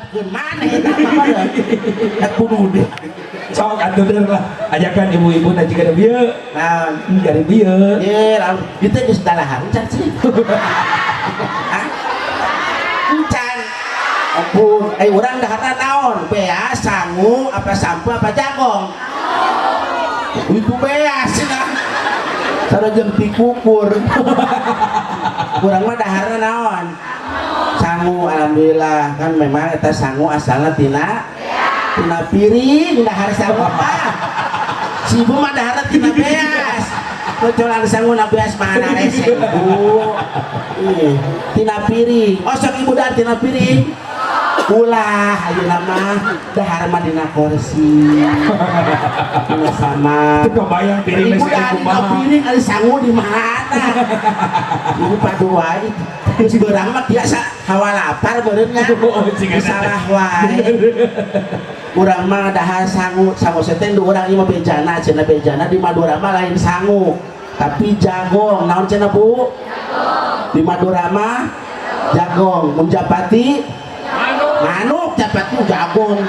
ngadepkeun maneh eta mah rek kudu deh sok atuh lah ajakan ibu-ibu na jika ada bieu nah jadi bieu ye lamun dieu teh geus dalahan can sih hah encan ampun urang daharna naon beas sangu apa sampo apa jagong itu beas cenah sareng tikukur urang mah daharna naon sangu alhamdulillah kan memang eta sangu asalna tina piring dahar sangu mah si ibu mah daharna tina beas kecuali sangu na beas mana rese ibu tina piring sok ibu dahar tina piring ulah ayeuna mah dahar mah dina kursi dina sama itu kebayang piring ibu dahar tina piring ari sangu di mana ibu paduai geus beurang mah biasa hawa lapar beureunnya salah wae urang mah dahar sangu seteng du urang ieu mah bejana cenah bejana di Madura mah lain sangu tapi jagong naon cenah Bu di Madura mah jagong mun Japati manuk Japati jagong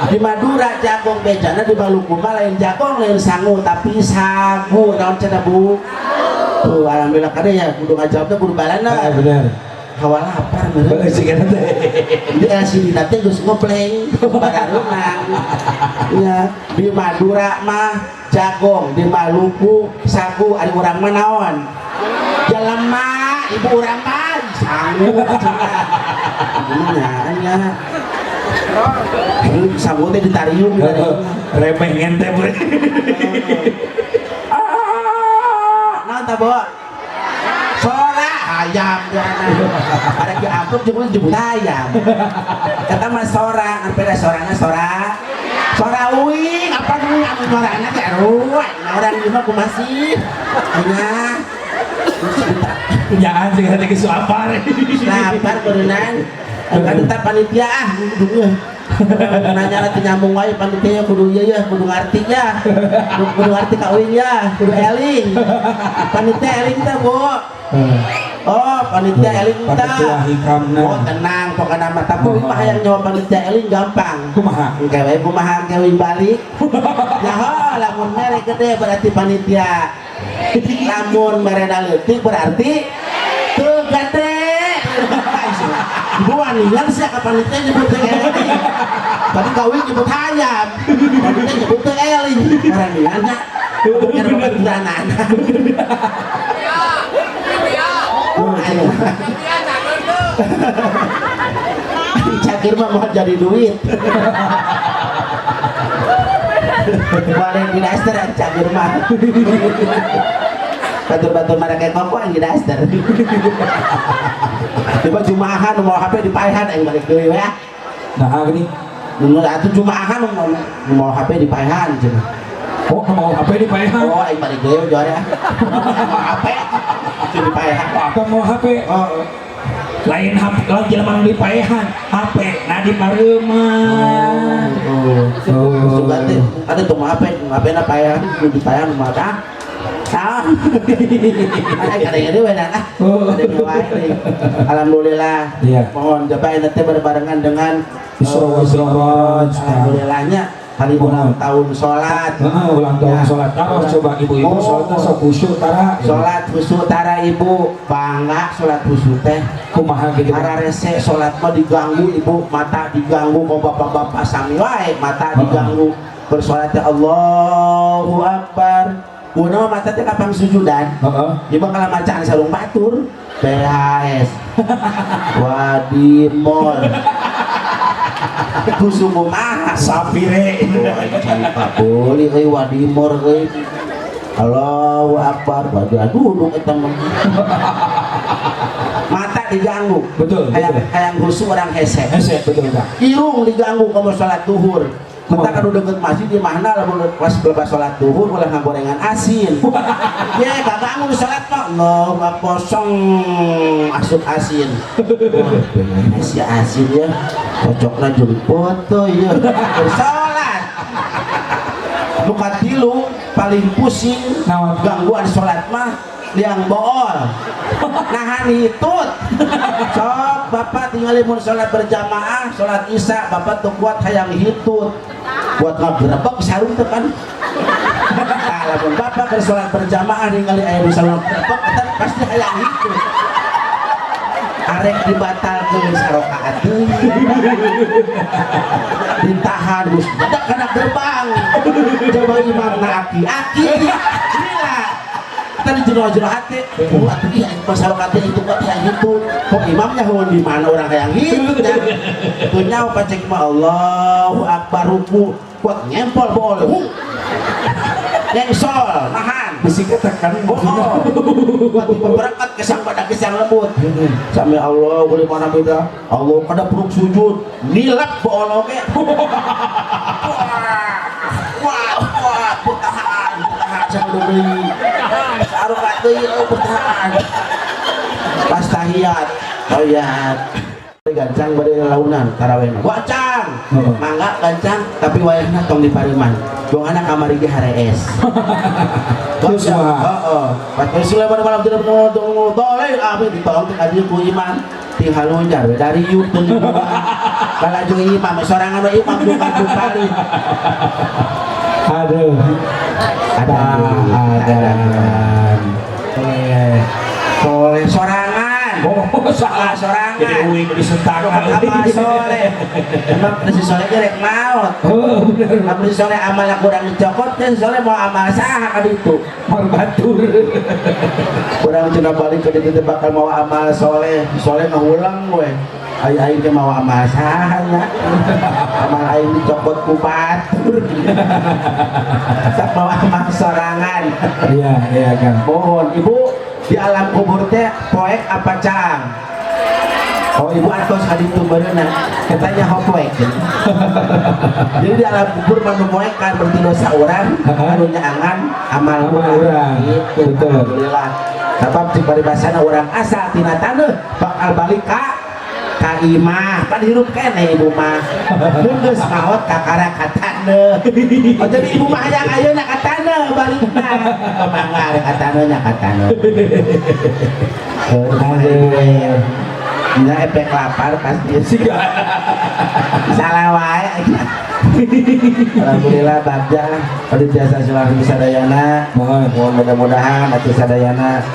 di Madura jagong bejana di Maluku mah lain jagong lain sangu tapi sagu naon cenah Bu tuh alhamdulillah kada ya kudu ngajawabna kudu balana bener hawa lapar bener sih kan teh dia si dina teh geus ngopleng barareunang nya di Madura mah jagong di Maluku sagu ari urang mah naon jelema ibu urang mah sangu cenah nya sangu teh ditariung remeh ngente bre naon tah bawa sora ayam ada di amplop jemput ayam kata mas sora hampir sorana sora uing apa dulu anu sorana teh ruwet orang di mah masih nya jangan sih kata geus lapar lapar berenang kan tetap panitia nanya nanti nyambung wae panitia kudu ieu kudu ngarti ya kudu ngarti ka uing ya kudu eling panitia eling teh Bu oh panitia eling teh oh tenang pokoknya mah tapi mah hayang nyawa panitia eling gampang kumaha kumaha balik nyaho lamun mere gede berarti panitia lamun mere leutik berarti teu gede ibu wanian sih ke panitia nyebut eling tadi kawin nyebut hayam panitia nyebut eling waniannya bukan pembelajaran Cakir mah mau jadi duit kemarin di daster Cakir mah batur-batur mereka kongkong di daster tiba jumahan mau HP dipaehan yang balik deui ya nah gini dulu atuh jumahan mau HP dipaehan cenah oh mau HP dipaehan oh yang balik deui juara mau HP dipaehan apa mau HP lain HP lain jelema nu dipaehan HP nah di mareuman suka teh ada tuh HP na paehan dipaehan mah tah ada kadang-kadang wedan alhamdulillah mohon coba nanti berbarengan dengan Isra wa Mi'raj alhamdulillahnya hari ulang tahun sholat ulang tahun sholat taruh coba ibu-ibu sholatnya sok khusyuk tara sholat khusyuk tara ibu bangga sholat khusyuk teh kumaha gitu ara rese sholat mah diganggu ibu mata diganggu mau bapak-bapak sami wae mata diganggu bersolatnya Allahu Akbar Uno mata teh kapang sujudan. Ieu mah kalau bacaan sarung batur PHS. Wadimol. Kusumu mah sapire. Boleh euy wadimor euy. Allahu Akbar. Duduk eta mah. Mata diganggu. Betul. Hayang khusyuk orang hese. Hese betul Kak. Irung diganggu kalau salat zuhur. Mata kan udah deket masjid di mana lah pas lepas sholat duhur boleh gorengan asin. Ya kagak ngurus sholat pak, nggak kosong asup asin. Si asin ya, cocoknya jadi foto ya. Sholat. Luka tilu paling pusing gangguan sholat mah liang bool nahan hitut sok bapak tinggal mun sholat berjamaah sholat isya bapak tuh kuat hayang hitut buat ngagerebek sarung tekan kalau bapak ke sholat berjamaah ningali aya nu sarung gerebek pasti hayang hitut arek dibatalkeun sarokaat deui ditahan geus dadak kana gerbang coba imamna aki gila tadi jero-jero hati atuh ieu masyarakat itu kok yang gitu kok imamnya heueun di mana orang yang gitu nya tuh nyawa pacek mah Allahu akbar ruku kuat nyempol boleh nyengsol nahan bisiknya tekan buat berangkat ke sang pada kisang lembut sami Allah boleh mana beda Allah kada peruk sujud nilap bolongnya wah bertahan jangan diberi saruh kata bertahan pas tahiyat gancang bade launan tarawih wacang mangga gancang tapi wayahna tong di pariman dong anak kamar ge harees terus heeh pas Sulaiman malam tidak tong doleh amin ditolong teh adieu ku imam ti halunjar dari yuk teh kalaju imam sorangan we imam bukan bupati aduh ada soleh sorangan salah sorangan jadi uing disentak amal soleh emang si soleh gerek maut amal soleh amal kurang dicokot dan soleh mau amal saha ka ditu batur kurang cenah balik ke ditu bakal mau amal soleh ngahulang we aing teh mau amal saha nya amal aing dicokot ku batur tak mau amal sorangan iya kan mohon ibu di alam kubur teh poek apa cang oh ibu atos haditu berenang katanya hopoek jadi di alam kubur manu poek kan berarti dosa orang anunya angan amal orang itu alhamdulillah sebab di paribasana orang asal tina taneuh bakal balik ka imah kan hirup kene ibu mah geus maot ka karakatana oh jadi ibu mah hayang ayeuna ka taneuh balikna mangga ka taneuh nya ka taneuh nya efek lapar pasti sih salah wae alhamdulillah bagja pada biasa selalu sadayana mohon mudah-mudahan atuh sadayana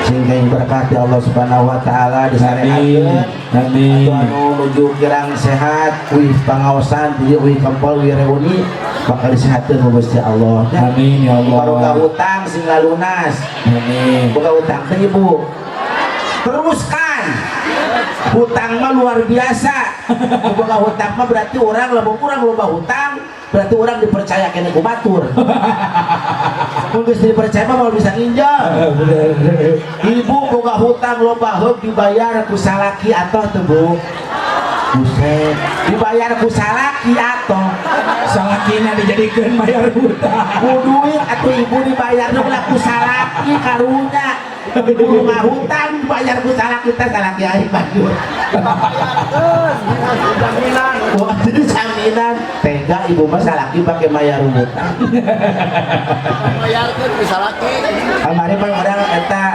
sehingga yang berkah ya Allah Subhanahu wa taala disareakeun amin anu nuju kirang sehat wih pangaosan wih kempol wih reuni bakal disehatkeun ku Gusti Allah amin ya Allah barokah hutang sing lunas amin boga hutang teh ibu teruskan hutang mah luar biasa boga hutang mah berarti orang loba hutang berarti orang dipercaya kena ku batur mungkin dipercaya mah mau bisa nginjal ibu boga hutang loba heug dibayar ku salaki atau teu bu buset dibayar ku salaki atau salakina dijadikeun bayar hutang ku duit atuh ibu dibayar ku salaki karunya rumah hutang bayar ku salaki teh salaki aing bajur jaminan jadi jaminan tega ibu mah salaki pakai bayar hutang bayarkeun ku salaki kamari mah orang eta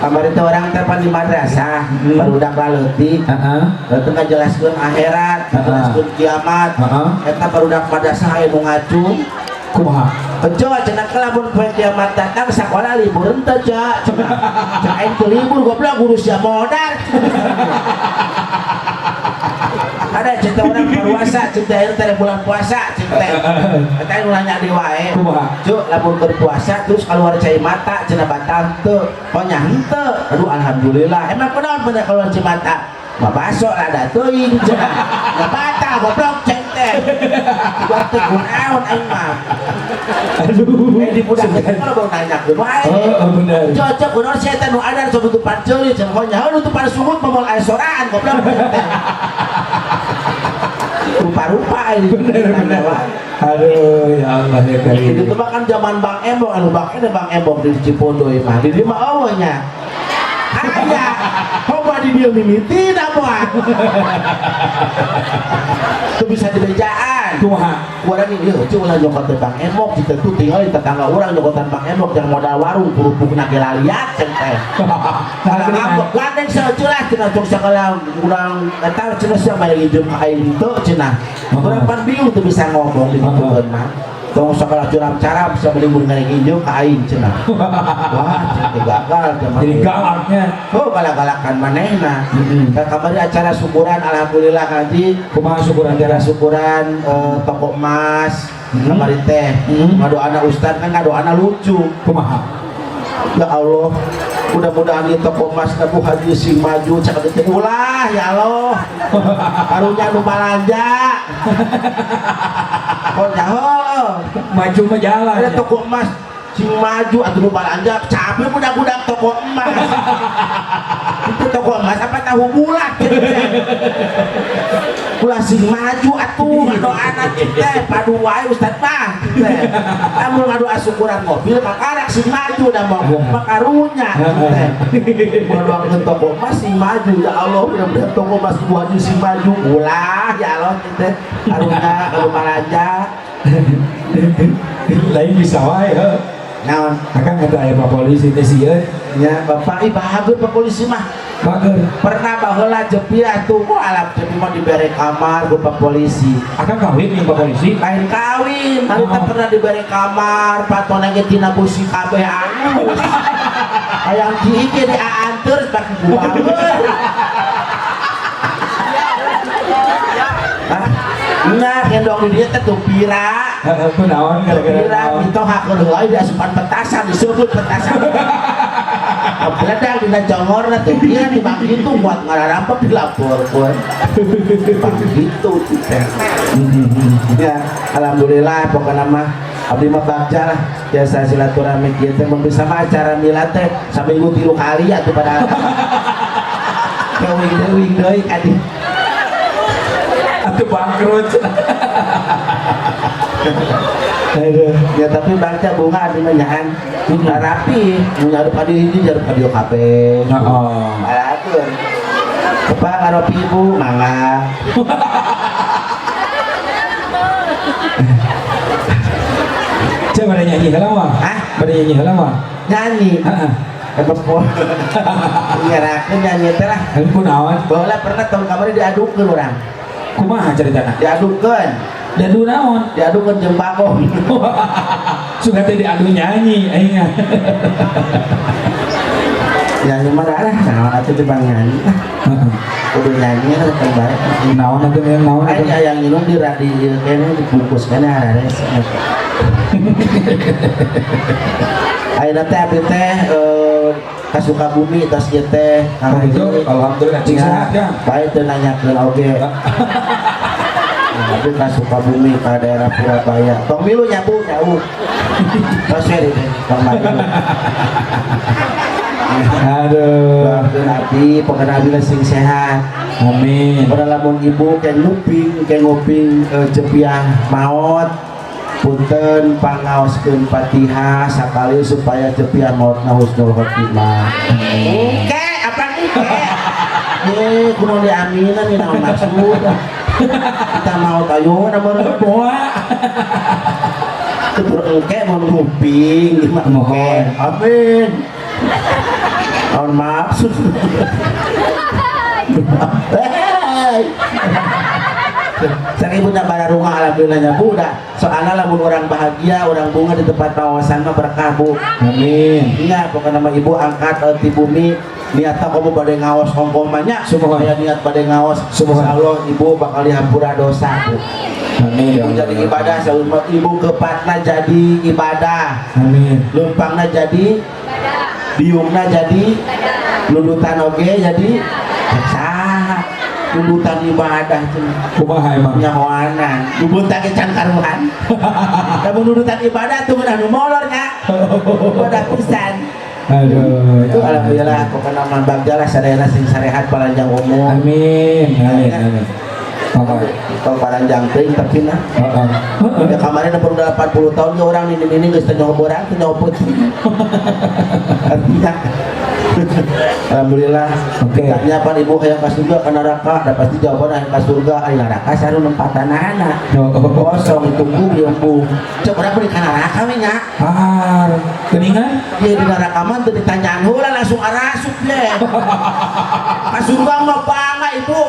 kamari teh orang teh pan di madrasah barudak laleutik teu ngajelaskeun akhirat ngajelaskeun kiamat eta barudak madrasah aya nu ngacung kumaha kecoa cenah lamun poe kiamat datang sakola libur henteu cak cak aing teu libur goblok guru sia modal ada cinta orang berpuasa cinta itu dari bulan puasa cinta kita yang nanya di wae cuk lamun berpuasa terus keluar cai mata cenah batal teu pokoknya henteu aduh alhamdulillah emang kunaon bener keluar cai mata mah baso lada teuing cenah da batal goblok cai teh buat teh kunaon aing mah aduh di budak kalau baru nanya ke wae bener cocok kunaon sia teh nu ada coba tutupan ceuli cenah pokoknya tutupan sumut mamol aya soraan goblok rupa-rupa ini bener aduh ya Allah ya kali itu mah kan zaman Bang Embong anu Bang Embong di Cipondo mah di mah awalnya aya coba di dia mimiti dah buat itu bisa dibejaan Kumaha? orang ini cuma nyokotan Bang Emok jika tuh tinggal di tetangga orang nyokotan Bang Emok yang modal warung puruk-puruk nak laliat centeh kalau ngambek gandeng sejelas cina cok sekala kurang tahu cina siapa yang hidup kain itu cina orang pan bingung tuh bisa ngomong di mana mah tong sekolah curam cara bisa melibur dengan hijau kain cina wah jadi gagal Jadi galaknya. oh galak-galakan manehna kamari acara syukuran alhamdulillah kaji Kumaha syukuran acara jalan. syukuran toko emas kamari teh ngadu anak ustad kan ngadu anak lucu Kumaha? ya Allah mudah-mudahan di toko emas nabu haji sing maju cakap itu ulah ya Allah karunya nu balanja kok nyaho Maju mah jalan. ada toko emas sing maju atau nu balanja capek budak-budak toko emas itu toko emas apa tahu bulat ulah sing maju atuh ngado anak kita padu wae Ustaz mah amun ngado asukuran mobil makarak sing maju da mogok makarunya ngado toko emas sing maju ya Allah mudah-mudahan toko emas buat sing maju ulah ya Allah kita karunya kalau balanja Lain bisa wae heuh. naon Akang eta aya Pak Polisi teh sieun. ya Bapak bahagia Pak Polisi mah Bager. pernah baheula jepi atuh kok alap jepi mah dibere kamar ku Pak Polisi Akang kawin jeung Pak Polisi. lain kawin hari tak pernah diberi kamar patona ge tina busi kabeh anu hayang kieu ge diaanteur pakai buangeun nah gendong di dia teh tumpira Heeh, kunaon gara-gara tumpira naon? itu hakeur heula diasupan petasan disebut petasan beledang dina jongorna teh dia di bang itu buat ngararampek dilaporkeun bang itu teh ya alhamdulillah pokoknya mah abdi mah bagja lah biasa silaturahmi kieu teh mun bisa mah acara milad teh saminggu 3 kali atuh pada kawin deui kadi Atuh bangkrut. aduh ya tapi bagja bunga adi mah nyahan rapi nyarup adi hiji nyarup adi kabeh Heeh. alatur apa ngaropi ibu mangga Cek pada nyanyi heula mah. Hah? Pada nyanyi heula mah. nyanyi Heeh. Kepo ngerakeun nyanyi teh lah Heuh kunaon? baheula pernah tahun kamari diadukeun urang Kumaha caritana? diadukeun Dadu naon? diadukeun jeung bagong Suka teh diadu nyanyi aing. nyanyi mah dah naon atuh teh bang nyanyi Heeh. kudu nyanyi lah teh bae Naon atuh yang naon aing atuh? aya nginum di radio kene dibungkus kene hareres ayeuna teh abdi teh ka Sukabumi tos ieu teh Oh, itu alhamdulillah cing sehat ya. bae teu nanyakeun oge tapi ka Sukabumi ka daerah Surabaya tong milu nyabu jauh tos we deh tong maju Aduh. doakeun abdi pokona abdi sing sehat Amin. pada lamun ibu kayak nguping jepiah maot punten pangaoskeun Fatihah sakali supaya jepiah maotna husnul khotimah oke apa kuno diaminan ini naon maksud kita maot ayeuna meureun Boa. teu engke mun nguping Mohon. amin naon maksud Seribunya pada rumah alhamdulillahnya budak soalnya lamun orang bahagia orang bunga di tempat kawasan mah berkah bu Amin. iya pokoknya nama ibu angkat di bumi niatnya kamu pada ngawas hongkomannya supaya niat pada ngawas insya Allah ibu bakal dihampura dosa bu Amin. yang jadi ibadah saumat ibu kepatna jadi ibadah Amin. lumpangna jadi biungna jadi lulutan oge jadi saha lulutan ibadah tuh Kumaha emang? nyahoanan lulutan ke can karuhan namun lulutan ibadah tuh udah molornya udah pisan Aduh. itu alhamdulillah pokoknya mah bagja lah sadayana sing sarehat palanjang umur Amin. Amin. Amin. Apa? kalau palanjang teuing tapi nah ya kemarin udah 80 tahun ya orang ini geus teu nyoba orang teu nyoba artinya Alhamdulillah. Oke. Tanya apa ibu hayang ka surga ka neraka, da pasti jawaban hayang ka surga ai neraka saru nempatan anak. Kosong ditunggu di empu. Cek urang beli ka neraka we nya. Keningan Dia di neraka mah teu ditanyaan heula langsung arasup le. Ka surga mah bangga ibu,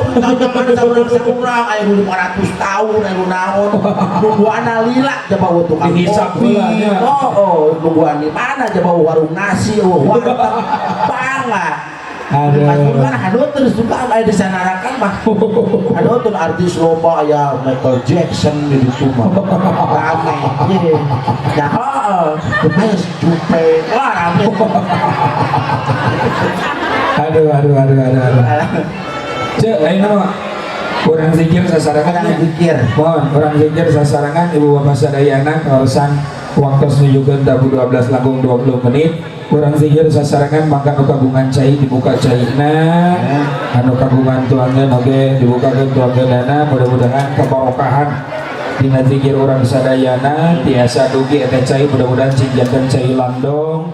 jangan sakurang aya 500 tahun aya naon. Nungguana lila coba tukang dihisap kopi. heula nya. Nungguan di mana coba warung nasi, warteg bangga. Aduh. Kan aduh terus juga aya di sana neraka mah. Aduh tuh artis loba aya Michael Jackson di situ mah. Rame. Ye. Ya aya si Jupe. Wah rame. Aduh. Cek, ayo nama orang zikir sasarangan Orang zikir. mohon orang zikir sasarangan ibu bapak sadayana kawasan waktu menunjukkan tabu 12 langkung 20 menit orang zikir sasarangan maka anu kagungan cai dibuka caina anu kagungan tuangan oke dibuka ke tuangan dana mudah-mudahan kebarokahan dina zikir orang sadayana tiasa dugi eta cai mudah-mudahan cinjakan cai landong